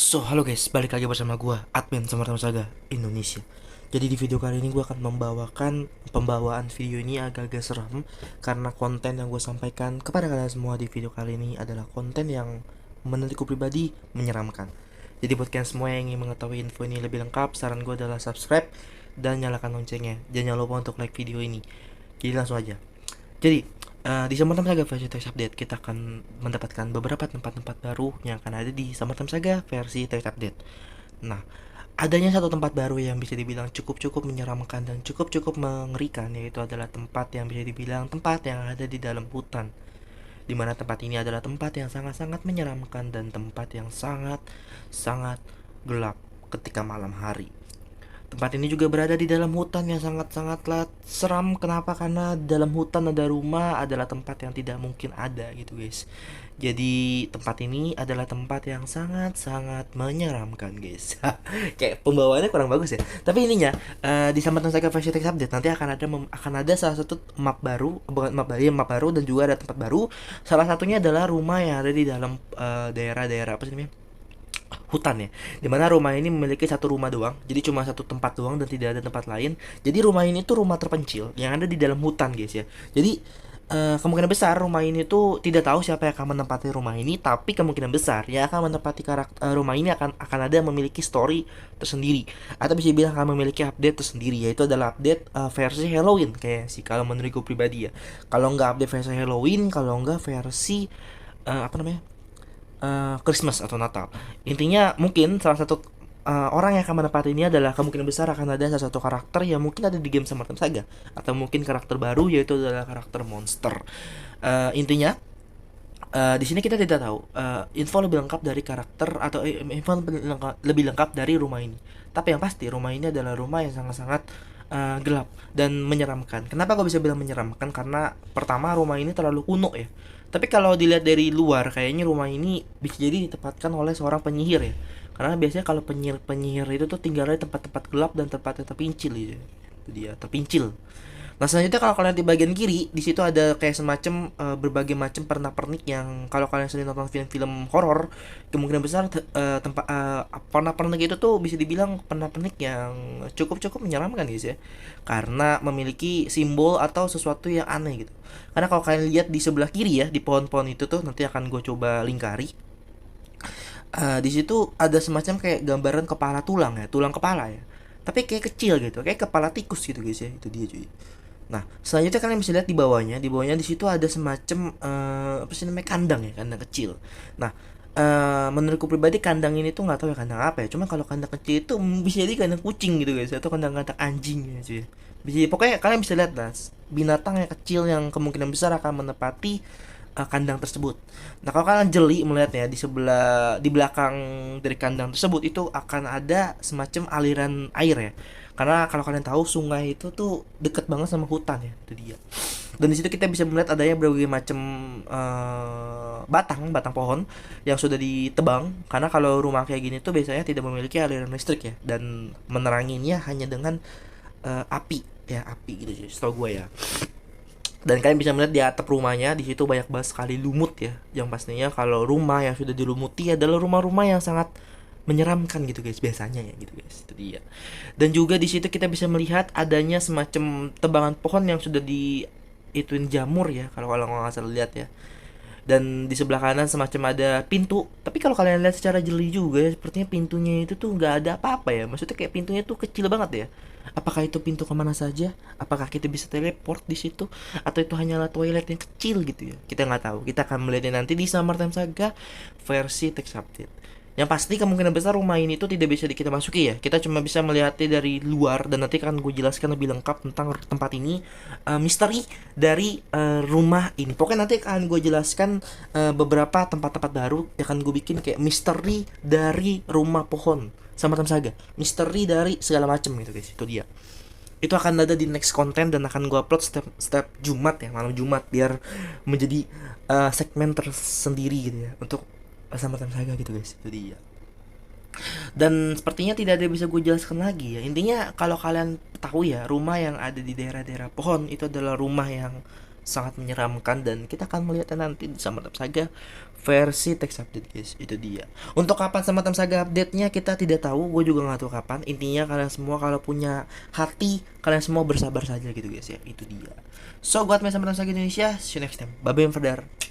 Halo guys, balik lagi bersama gue, admin Samartam Saga Indonesia. Jadi di video kali ini gue akan membawakan pembawaan video ini agak-agak seram, karena konten yang gue sampaikan kepada kalian semua di video kali ini adalah konten yang menurutku pribadi menyeramkan. Jadi buat kalian semua yang ingin mengetahui info ini lebih lengkap, saran gue adalah subscribe dan nyalakan loncengnya. Jangan lupa untuk like video ini. Jadi langsung aja. Jadi di Samartam Saga versi Text Update kita akan mendapatkan beberapa tempat-tempat baru yang akan ada di Samartam Saga versi Text Update. Nah, adanya satu tempat baru yang bisa dibilang cukup-cukup menyeramkan dan cukup-cukup mengerikan, yaitu adalah tempat yang bisa dibilang tempat yang ada di dalam hutan. Dimana tempat ini adalah tempat yang sangat-sangat menyeramkan dan tempat yang sangat-sangat gelap ketika malam hari. Tempat ini juga berada di dalam hutan yang sangat-sangatlah seram. Kenapa? Karena dalam hutan ada rumah, adalah tempat yang tidak mungkin ada gitu guys. Jadi tempat ini adalah tempat yang sangat-sangat menyeramkan guys. Kayak pembawaannya kurang bagus ya. Tapi ininya di Samartam Saga versi Text Update nanti akan ada salah satu map baru, bukan map baru, map baru, dan juga ada tempat baru. Salah satunya adalah rumah yang ada di dalam daerah-daerah apa sih namanya, hutan ya, dimana rumah ini memiliki satu rumah doang, jadi cuma satu tempat doang dan tidak ada tempat lain. Jadi rumah ini tuh rumah terpencil yang ada di dalam hutan guys ya. Jadi kemungkinan besar rumah ini tuh tidak tahu siapa yang akan menempati rumah ini, tapi kemungkinan besar yang akan menempati rumah ini akan ada memiliki story tersendiri, atau bisa bilang akan memiliki update tersendiri, yaitu adalah update versi Halloween kayak sih kalau menurut gue pribadi ya. Kalau nggak update versi Halloween, kalau nggak versi apa namanya, Christmas atau Natal. Intinya mungkin salah satu orang yang akan menepati ini adalah kemungkinan besar akan ada salah satu karakter yang mungkin ada di game Samartam Saga, atau mungkin karakter baru, yaitu adalah karakter monster. Intinya di sini kita tidak tahu info lebih lengkap dari karakter atau info lebih lengkap dari rumah ini. Tapi yang pasti rumah ini adalah rumah yang sangat-sangat gelap dan menyeramkan. Kenapa gue bisa bilang menyeramkan? Karena pertama rumah ini terlalu kuno ya. Tapi kalau dilihat dari luar, kayaknya rumah ini bisa jadi ditempatkan oleh seorang penyihir ya. Karena biasanya kalau penyihir itu tuh tinggalnya di tempat-tempat gelap dan tempatnya terpincil ya. Itu dia, terpincil. Nah, selanjutnya kalau kalian di bagian kiri, di situ ada kayak semacam berbagai macam pernak-pernik yang kalau kalian sering nonton film-film horor, kemungkinan besar tempat pernak-pernik itu tuh bisa dibilang pernak-pernik yang cukup-cukup menyeramkan guys ya. Karena memiliki simbol atau sesuatu yang aneh gitu. Karena kalau kalian lihat di sebelah kiri ya, di pohon-pohon itu tuh nanti akan gue coba lingkari. Di situ ada semacam kayak gambaran kepala tulang ya, tulang kepala ya. Tapi kayak kecil gitu, kayak kepala tikus gitu guys ya. Itu dia cuy. Nah, selanjutnya kalian bisa lihat di bawahnya. Di bawahnya di situ ada semacam apa sih namanya, kandang ya, kandang kecil. Nah, menurutku pribadi kandang ini tuh nggak tahu ya kandang apa ya. Cuma kalau kandang kecil itu bisa jadi kandang kucing gitu guys, atau kandang-kandang anjing ya cuy. Bisa, pokoknya kalian bisa lihat lah binatang yang kecil yang kemungkinan besar akan menepati kandang tersebut. Nah, kalau kalian jeli melihatnya di di belakang dari kandang tersebut itu akan ada semacam aliran air ya. Karena kalau kalian tahu sungai itu tuh deket banget sama hutan ya, itu dia. Dan di situ kita bisa melihat adanya berbagai macam batang pohon yang sudah ditebang, karena kalau rumah kayak gini tuh biasanya tidak memiliki aliran listrik ya, dan meneranginya hanya dengan api ya, api gitu sih setahu gue ya. Dan kalian bisa melihat di atap rumahnya di situ banyak banget sekali lumut ya, yang pastinya kalau rumah yang sudah dilumuti adalah rumah-rumah yang sangat menyeramkan gitu guys, biasanya ya gitu guys, itu dia. Dan juga di situ kita bisa melihat adanya semacam tebangan pohon yang sudah di ituin jamur ya, kalau kalau nggak salah lihat ya. Dan di sebelah kanan semacam ada pintu, tapi kalau kalian lihat secara jeli juga ya, sepertinya pintunya itu tuh nggak ada apa-apa ya, maksudnya kayak pintunya tuh kecil banget ya. Apakah itu pintu kemana saja? Apakah kita bisa teleport di situ, atau itu hanyalah toilet yang kecil gitu ya? Kita nggak tahu. Kita akan melihatnya nanti di Samartam Saga versi text update. Yang pasti kemungkinan besar rumah ini tuh tidak bisa kita masuki ya. Kita cuma bisa melihatnya dari luar, dan nanti akan gue jelaskan lebih lengkap tentang tempat ini, misteri dari rumah ini. Pokoknya nanti akan gue jelaskan beberapa tempat-tempat baru yang akan gue bikin kayak misteri dari rumah pohon Samartam Saga, misteri dari segala macam gitu guys. Itu dia. Itu akan ada di next konten dan akan gue upload setiap Jumat ya, malam Jumat, biar menjadi segmen tersendiri gitu ya untuk Samartam Saga gitu guys. Itu dia. Dan sepertinya tidak ada yang bisa gue jelaskan lagi ya. Intinya kalau kalian tahu ya, rumah yang ada di daerah-daerah pohon itu adalah rumah yang sangat menyeramkan, dan kita akan melihatnya nanti di Summertime Saga versi text update guys. Itu dia. Untuk kapan Summertime Saga update-nya kita tidak tahu, gue juga nggak tahu kapan. Intinya kalian semua kalau punya hati, kalian semua bersabar saja gitu guys ya. Itu dia. So, gue Atme Summertime Saga Indonesia. See you next time. Bye bye, Ferdar.